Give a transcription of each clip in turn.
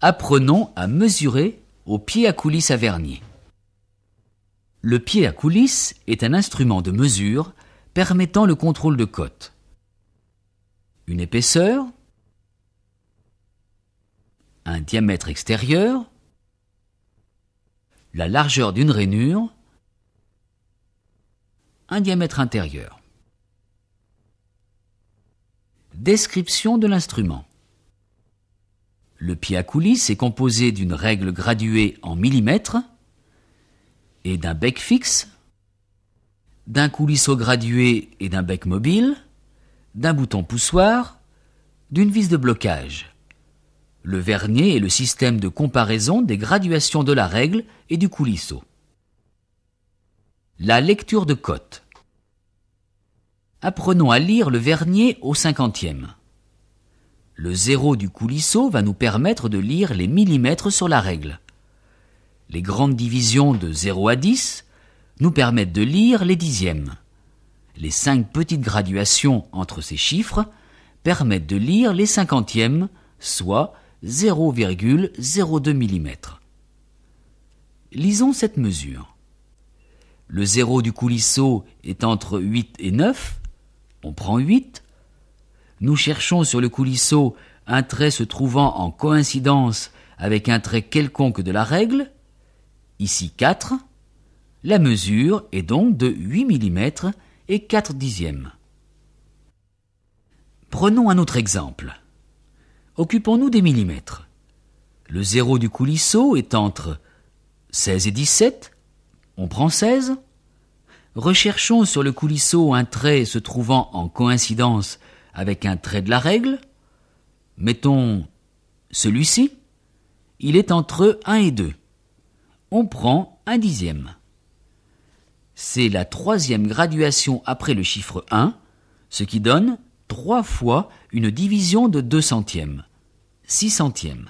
Apprenons à mesurer au pied à coulisse à vernier. Le pied à coulisse est un instrument de mesure permettant le contrôle de cote. Une épaisseur, un diamètre extérieur, la largeur d'une rainure, un diamètre intérieur. Description de l'instrument. Le pied à coulisse est composé d'une règle graduée en millimètres et d'un bec fixe, d'un coulisseau gradué et d'un bec mobile, d'un bouton poussoir, d'une vis de blocage. Le vernier est le système de comparaison des graduations de la règle et du coulisseau. La lecture de cote. Apprenons à lire le vernier au 50e. Le zéro du coulisseau va nous permettre de lire les millimètres sur la règle. Les grandes divisions de 0 à 10 nous permettent de lire les dixièmes. Les 5 petites graduations entre ces chiffres permettent de lire les cinquantièmes, soit 0,02 mm. Lisons cette mesure. Le zéro du coulisseau est entre 8 et 9. On prend 8. Nous cherchons sur le coulisseau un trait se trouvant en coïncidence avec un trait quelconque de la règle. Ici 4. La mesure est donc de 8 mm et 4 dixièmes. Prenons un autre exemple. Occupons-nous des millimètres. Le zéro du coulisseau est entre 16 et 17. On prend 16. Recherchons sur le coulisseau un trait se trouvant en coïncidence avec un trait de la règle. Mettons celui-ci. Il est entre 1 et 2. On prend 1 dixième. C'est la troisième graduation après le chiffre 1, ce qui donne 3 fois une division de 2 centièmes, 6 centièmes.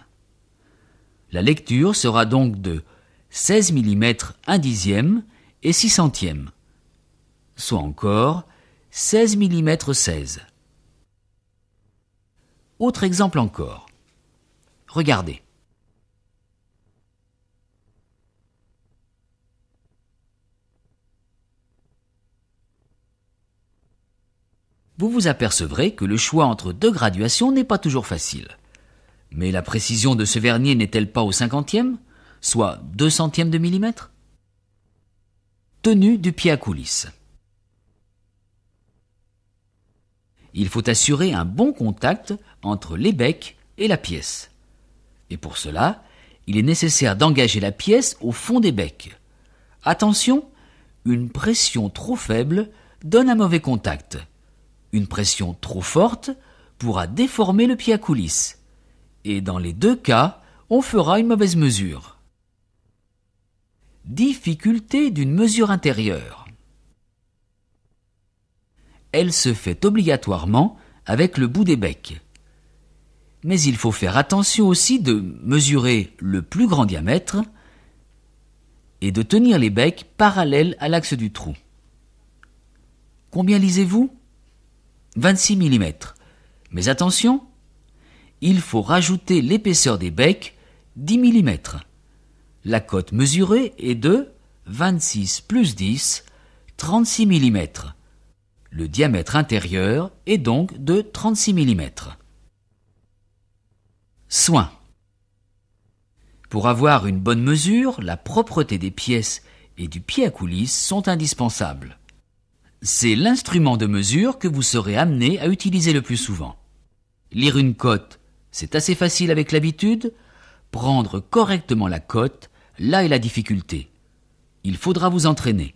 La lecture sera donc de 16 mm 1 dixième et 6 centièmes, soit encore 16 mm 16. Autre exemple encore. Regardez. Vous vous apercevrez que le choix entre deux graduations n'est pas toujours facile. Mais la précision de ce vernier n'est-elle pas au cinquantième, soit 2 centièmes de millimètre? Tenue du pied à coulisse. Il faut assurer un bon contact entre les becs et la pièce. Et pour cela, il est nécessaire d'engager la pièce au fond des becs. Attention, une pression trop faible donne un mauvais contact. Une pression trop forte pourra déformer le pied à coulisse. Et dans les deux cas, on fera une mauvaise mesure. Difficulté d'une mesure intérieure. Elle se fait obligatoirement avec le bout des becs. Mais il faut faire attention aussi de mesurer le plus grand diamètre et de tenir les becs parallèles à l'axe du trou. Combien lisez-vous ? 26 mm. Mais attention, il faut rajouter l'épaisseur des becs 10 mm. La cote mesurée est de 26 plus 10, 36 mm. Le diamètre intérieur est donc de 36 mm. Soin. Pour avoir une bonne mesure, la propreté des pièces et du pied à coulisse sont indispensables. C'est l'instrument de mesure que vous serez amené à utiliser le plus souvent. Lire une cote, c'est assez facile avec l'habitude. Prendre correctement la cote, là est la difficulté. Il faudra vous entraîner.